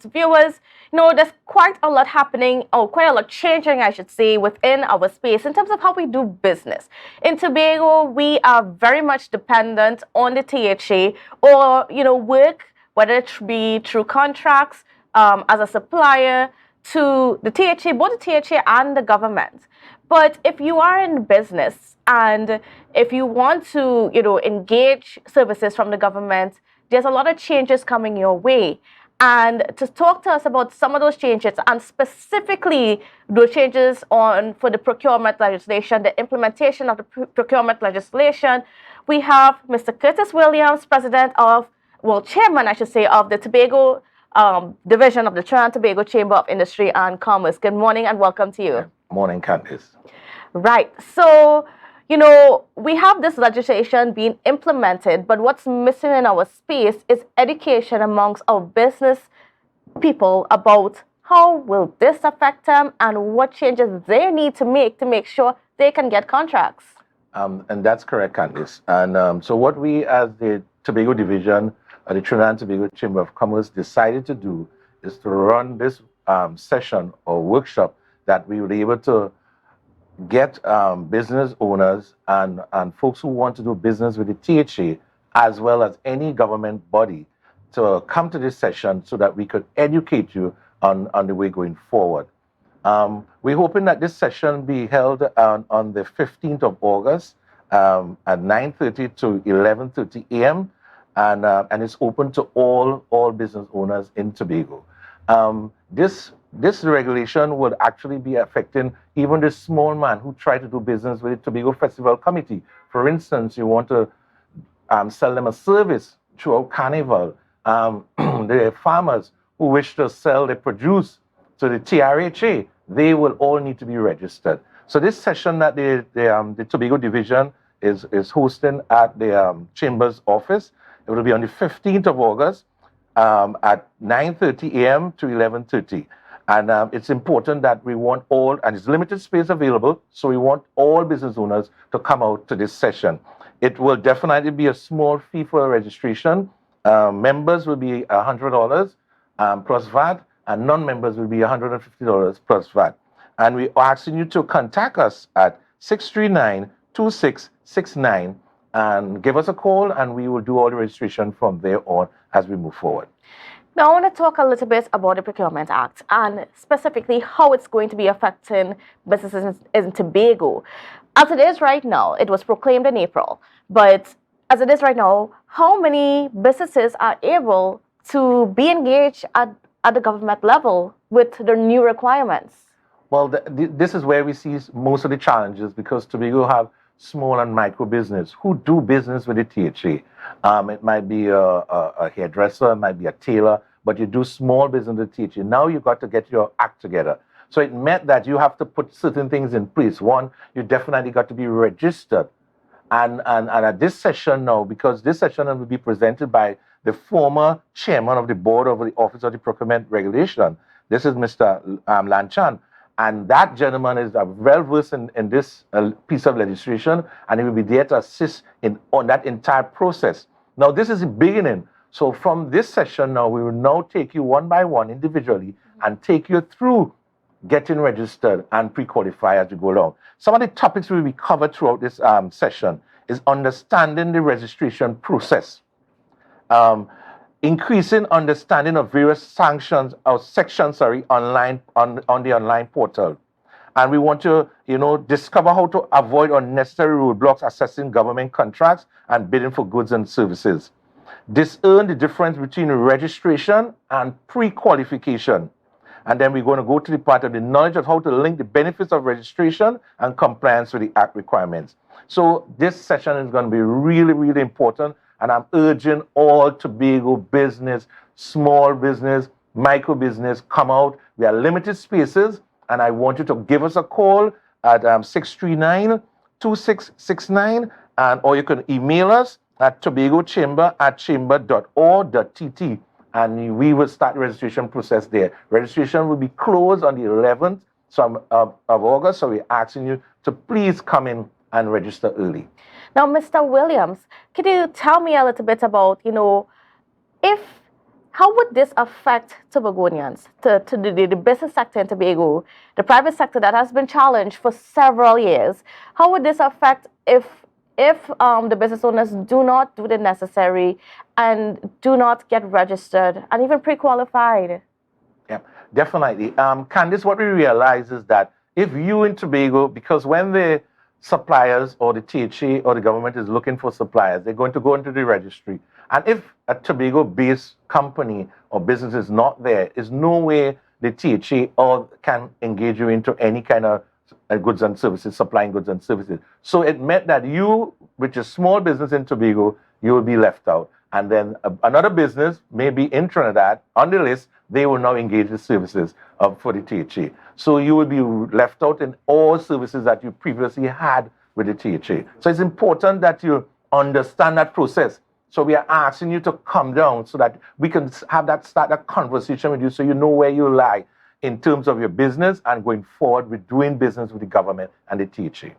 viewers, there's quite a lot happening, or quite a lot changing, I should say, within our space in terms of how we do business. In Tobago, we are very much dependent on the THA or, work, whether it be through contracts as a supplier to the THA, both the THA and the government. But if you are in business and if you want to, engage services from the government, there's a lot of changes coming your way. And to talk to us about some of those changes, and specifically those changes for the procurement legislation, the implementation of the procurement legislation, we have Mr. Curtis Williams, Chairman, I should say, of the Tobago division of the Trinidad and Tobago Chamber of Industry and Commerce. Good morning and welcome to you. Morning, Kandace. Right. So, we have this legislation being implemented, but what's missing in our space is education amongst our business people about how will this affect them and what changes they need to make sure they can get contracts. And that's correct, Kandace. And so what we as the Tobago division of the Trinidad and Tobago Chamber of Commerce decided to do is to run this session or workshop that we were able to get business owners and folks who want to do business with the THA, as well as any government body, to come to this session so that we could educate you on the way going forward. We're hoping that this session be held on the 15th of August at 9:30 to 11:30 a.m. And it's open to all business owners in Tobago. This regulation would actually be affecting even the small man who try to do business with the Tobago Festival Committee. For instance, you want to sell them a service throughout Carnival. The farmers who wish to sell their produce to the TRHA, they will all need to be registered. So this session that the Tobago division is hosting at the Chamber's office, it will be on the 15th of August at 9:30 a.m. to 11:30. And it's important that we want all, and it's limited space available, so we want all business owners to come out to this session. It will definitely be a small fee for registration. Members will be $100 plus VAT, and non-members will be $150 plus VAT. And we're asking you to contact us at 639-2669 and give us a call, and we will do all the registration from there on as we move forward. Now, I want to talk a little bit about the Procurement Act and specifically how it's going to be affecting businesses in Tobago. As it is right now, it was proclaimed in April, but as it is right now, how many businesses are able to be engaged at the government level with the new requirements? Well, this is where we see most of the challenges, because Tobago have small and micro business who do business with the THA. It might be a hairdresser, it might be a tailor, but you do small business with the THA. Now you've got to get your act together. So it meant that you have to put certain things in place. One, you definitely got to be registered. And at this session now, because this session will be presented by the former chairman of the board of the Office of the Procurement Regulation, this is Mr. Lanchan. And that gentleman is well versed in this piece of legislation, and he will be there to assist on that entire process. Now, this is the beginning. So from this session now, we will now take you one by one individually and take you through getting registered and pre-qualify as you go along. Some of the topics will be covered throughout this session is understanding the registration process, increasing understanding of various sections online on the online portal. And we want to, discover how to avoid unnecessary roadblocks assessing government contracts and bidding for goods and services. Discern the difference between registration and pre-qualification. And then we're going to go to the part of the knowledge of how to link the benefits of registration and compliance with the Act requirements. So this session is going to be really, really important. And I'm urging all Tobago business, small business, micro business, come out. We are limited spaces, and I want you to give us a call at 639-2669, or you can email us at tobagochamber@chamber.org.tt, and we will start the registration process there. Registration will be closed on the 11th of August, so we're asking you to please come in and register early. Now, Mr. Williams, could you tell me a little bit about, if How would this affect Tobagonians, to the business sector in Tobago, the private sector that has been challenged for several years? How would this affect if the business owners do not do the necessary and do not get registered and even pre-qualified? Yeah, definitely. Candice, what we realize is that if you in Tobago, because when the suppliers or the THA or the government is looking for suppliers, they're going to go into the registry. And if a Tobago-based company or business is not there, there's no way the THA or can engage you into any kind of goods and services, supplying goods and services. So it meant that you, which is small business in Tobago, you will be left out. And then another business, maybe in Trinidad, on the list, they will now engage the services for the THA. So you will be left out in all services that you previously had with the THA. So it's important that you understand that process. So we are asking you to come down so that we can start that conversation with you so you know where you lie in terms of your business and going forward with doing business with the government and the THA.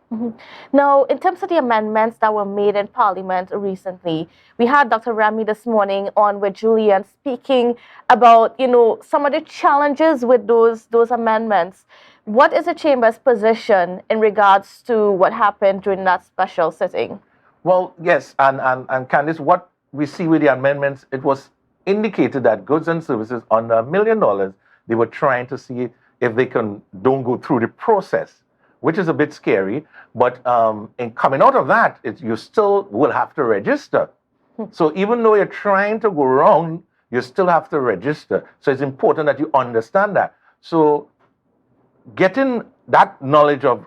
Now, in terms of the amendments that were made in Parliament recently, we had Dr. Rami this morning on with Julian speaking about, some of the challenges with those amendments. What is the Chamber's position in regards to what happened during that special sitting? Well, yes, and Candice, what we see with the amendments, it was indicated that goods and services under $1 million, they were trying to see if they don't go through the process, which is a bit scary. But in coming out of that, you still will have to register. So even though you're trying to go wrong, you still have to register. So it's important that you understand that. So getting that knowledge of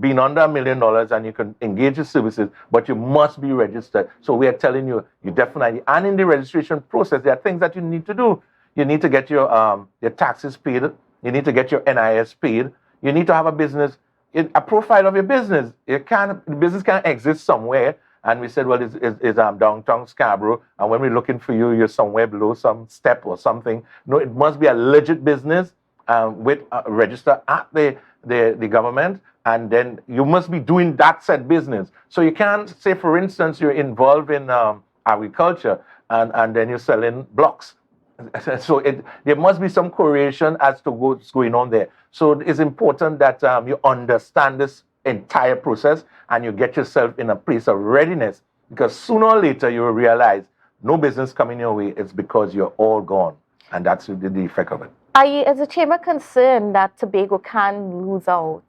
being under $1 million and you can engage in services, but you must be registered. So we are telling you, you definitely, and in the registration process, there are things that you need to do. You need to get your taxes paid. You need to get your NIS paid. You need to have a business, a profile of your business. The business can't exist somewhere. And we said, well, it's downtown Scarborough. And when we're looking for you, you're somewhere below some step or something. No, it must be a legit business with a register at the government. And then you must be doing that said business. So you can't say, for instance, you're involved in agriculture and then you're selling blocks. So there must be some correlation as to what's going on there. So it's important that you understand this entire process and you get yourself in a place of readiness, because sooner or later you will realize no business coming your way, it's because you're all gone. And that's the effect of it. Are you, as a chamber, concerned that Tobago can lose out?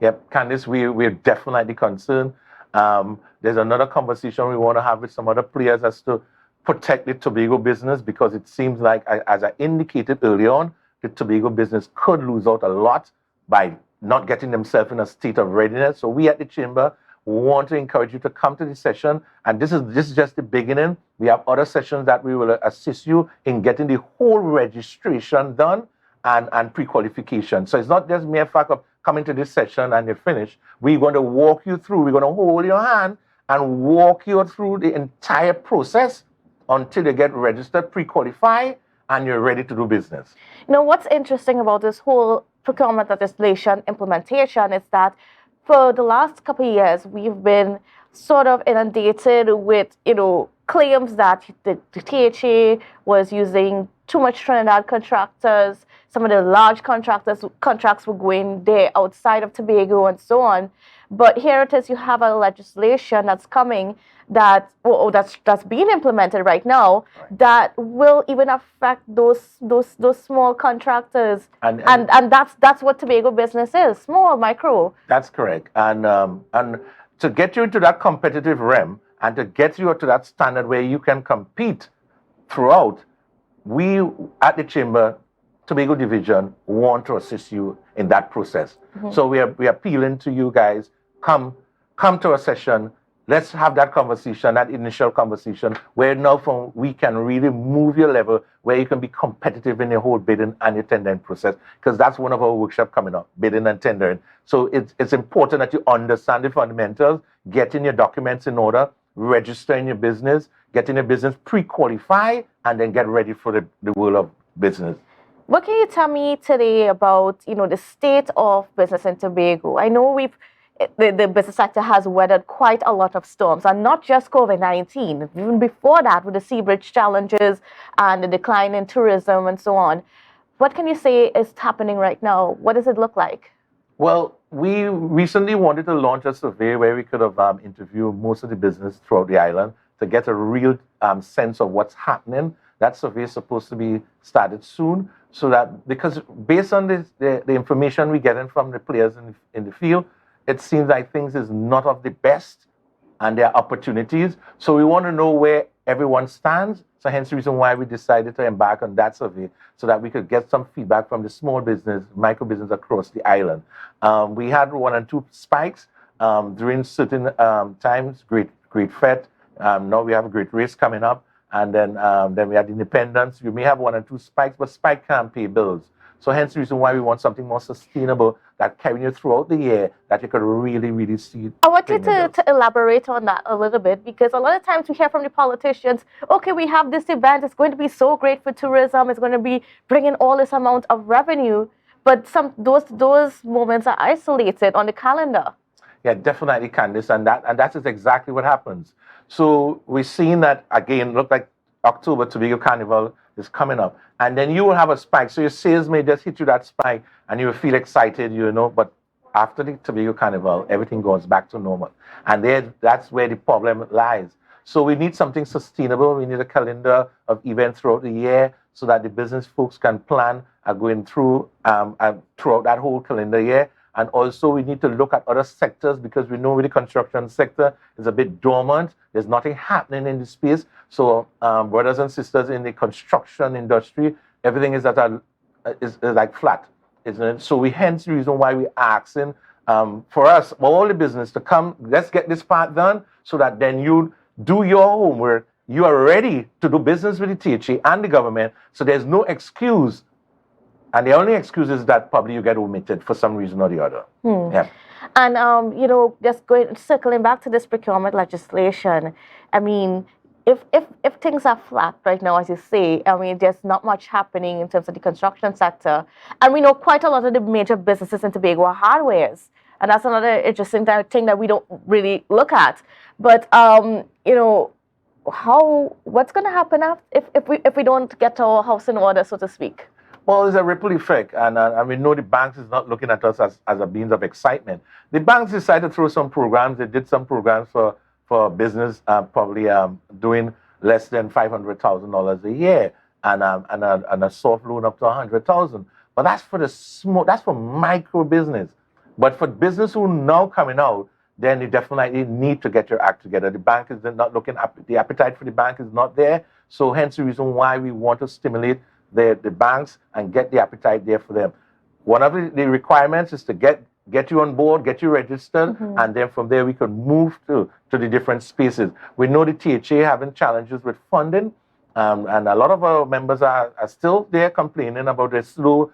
Yep, Candice, we're definitely concerned. There's another conversation we want to have with some other players as to protect the Tobago business, because it seems like, as I indicated early on, the Tobago business could lose out a lot by not getting themselves in a state of readiness. So we at the Chamber want to encourage you to come to this session. And this is just the beginning. We have other sessions that we will assist you in getting the whole registration done and pre-qualification. So it's not just mere fact of coming to this session and you're finished. We're going to walk you through. We're going to hold your hand and walk you through the entire process until you get registered, pre-qualified, and you're ready to do business. What's interesting about this whole procurement legislation implementation is that for the last couple of years, we've been sort of inundated with, claims that the THA was using too much Trinidad contractors. Some of the large contracts were going there outside of Tobago and so on. But here it is, you have a legislation that's coming that's being implemented right now, that will even affect those small contractors. And that's what Tobago business is, small, micro. That's correct. And to get you into that competitive realm and to get you to that standard where you can compete throughout, we at the Chamber Tobago Division want to assist you in that process. So we are appealing to you guys, come to a session. Let's have that conversation, that initial conversation, where now we can really move your level, where you can be competitive in your whole bidding and your tendering process, because that's one of our workshops coming up, bidding and tendering. So it's important that you understand the fundamentals, getting your documents in order, registering your business, getting your business pre-qualified, and then get ready for the world of business. What can you tell me today about, the state of business in Tobago? I know the business sector has weathered quite a lot of storms, and not just COVID-19. Even before that, with the sea bridge challenges and the decline in tourism and so on. What can you say is happening right now? What does it look like? Well, we recently wanted to launch a survey where we could have interviewed most of the business throughout the island to get a real sense of what's happening. That survey is supposed to be started soon, so that because based on the information we're getting from the players in the field, it seems like things is not of the best, and there are opportunities. So we want to know where everyone stands. So hence the reason why we decided to embark on that survey, so that we could get some feedback from the small business, micro business across the island. We had 1 and 2 spikes during certain times, Great Fete. Now we have a great race coming up. And then we had Independence. You may have 1 and 2 spikes, but spike can't pay bills. So hence the reason why we want something more sustainable that carry you throughout the year, that you could really, really see. I want you to elaborate on that a little bit, because a lot of times we hear from the politicians, okay, we have this event, it's going to be so great for tourism, it's going to be bringing all this amount of revenue, but those moments are isolated on the calendar. Yeah, definitely, Kandace, and that is exactly what happens. So we're seeing that again. Look like October Tobago Carnival is coming up, and then you will have a spike. So your sales may just hit you that spike, and you will feel excited, but after the Tobago Carnival, everything goes back to normal, and that's where the problem lies. So we need something sustainable. We need a calendar of events throughout the year, so that the business folks can plan going through throughout that whole calendar year. And also we need to look at other sectors, because we know the construction sector is a bit dormant. There's nothing happening in the space. So brothers and sisters in the construction industry, everything is is like flat, isn't it? So hence the reason why we're asking for us, all the business to come, let's get this part done, so that then you do your homework. You are ready to do business with the THA and the government. So there's no excuse. And the only excuse is that probably you get omitted for some reason or the other. Yeah. And, just circling back to this procurement legislation, I mean, if things are flat right now, as you say, I mean, there's not much happening in terms of the construction sector. And we know quite a lot of the major businesses in Tobago are hardwares. And that's another interesting thing that we don't really look at. But, what's going to happen if we don't get our house in order, so to speak? Well, it's a ripple effect, and we know the banks is not looking at us as a means of excitement. The banks decided to throw some programs. They did some programs for business, probably doing less than $500,000 a year, and a soft loan up to $100,000. But that's for that's for micro business. But for business who now coming out, then you definitely need to get your act together. The bank is not looking up. The appetite for the bank is not there. So hence the reason why we want to stimulate the banks and get the appetite there for them. One of the requirements is to get you on board, get you registered, and then from there we can move to the different spaces. We know the THA having challenges with funding, and a lot of our members are still there complaining about the slow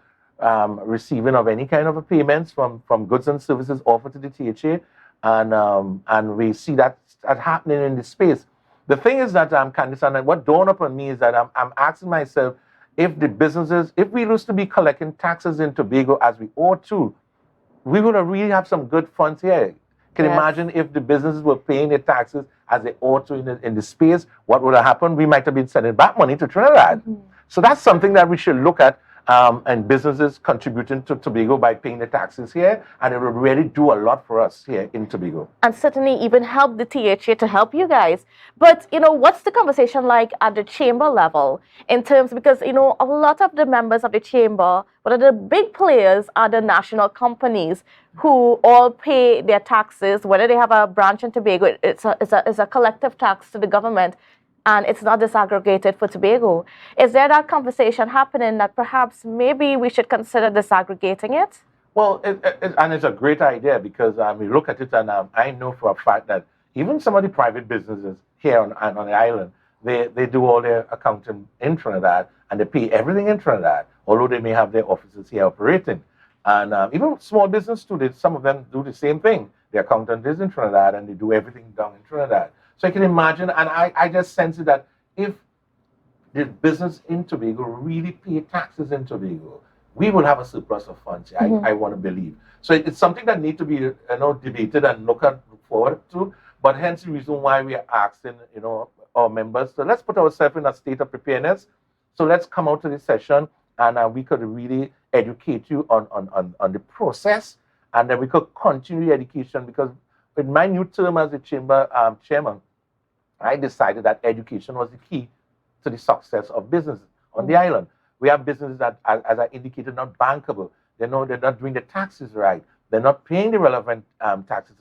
receiving of any kind of payments from goods and services offered to the THA, and we see that happening in the space. The thing is that Kandace, and what dawned upon me is that I'm asking myself, if we used to be collecting taxes in Tobago as we ought to, we would really have some good funds here. Can you imagine if the businesses were paying their taxes as they ought to in the space? What would have happened? We might have been sending back money to Trinidad. So that's something that we should look at, and businesses contributing to Tobago by paying the taxes here, and it would really do a lot for us here in Tobago. And certainly even help the THA to help you guys. But, what's the conversation like at the chamber level in terms, because, a lot of the members of the chamber, one of the big players are the national companies who all pay their taxes, whether they have a branch in Tobago, it's a collective tax to the government. And it's not disaggregated for Tobago. Is there that conversation happening that perhaps maybe we should consider disaggregating it? Well, and it's a great idea, because we look at it, and I know for a fact that even some of the private businesses here on the island, they do all their accounting in Trinidad, and they pay everything in Trinidad, although they may have their offices here operating. And even small business too, some of them do the same thing. The accountant is in Trinidad, and they do everything down in Trinidad. So you can imagine, and I just sense that if the business in Tobago really pay taxes in Tobago, we will have a surplus of funds. I want to believe. So it's something that needs to be debated and look forward to. But hence the reason why we are asking our members. So let's put ourselves in a state of preparedness. So let's come out to this session and we could really educate you on the process, and then we could continue the education, because in my new term as the chamber chairman, I decided that education was the key to the success of businesses on the island. We have businesses that, as I indicated, not bankable. They're not doing the taxes right. They're not paying the relevant taxes.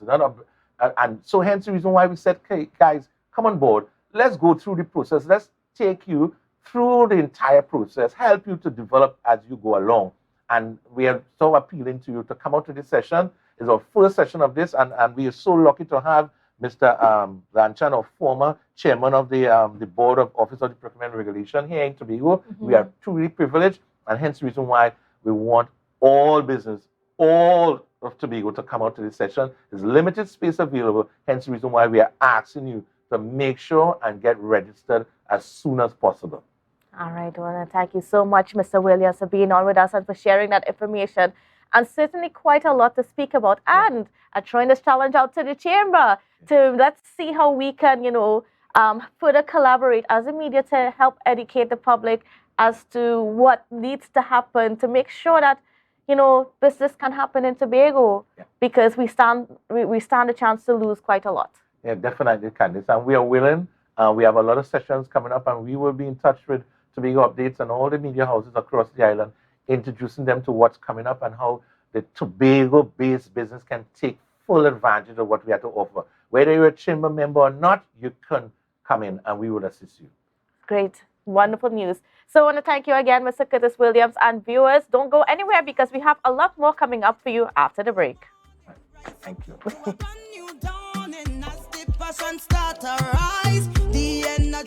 And so hence the reason why we said, okay, guys, come on board. Let's go through the process. Let's take you through the entire process, help you to develop as you go along. And we are so appealing to you to come out to this session. It's our first session of this, and we are so lucky to have Mr. Lanchan, our former chairman of the Board of Office of the Procurement Regulation here in Tobago. We are truly privileged, and hence the reason why we want all business, all of Tobago to come out to this session. There's limited space available, hence the reason why we are asking you to make sure and get registered as soon as possible. All right, well, thank you so much, Mr. Williams, for being on with us and for sharing that information. And certainly quite a lot to speak about. And throwing this challenge out to the chamber to let's see how we can, further collaborate as a media to help educate the public as to what needs to happen to make sure that, business can happen in Tobago, because we stand a chance to lose quite a lot. Yeah, definitely, Kandace. And we are willing. We have a lot of sessions coming up, and we will be in touch with Tobago Updates and all the media houses across the island, introducing them to what's coming up and how the Tobago-based business can take full advantage of what we have to offer. Whether you're a chamber member or not, you can come in and we will assist you. Great. Wonderful news. So I want to thank you again, Mr. Curtis Williams, and viewers, don't go anywhere because we have a lot more coming up for you after the break. Thank you.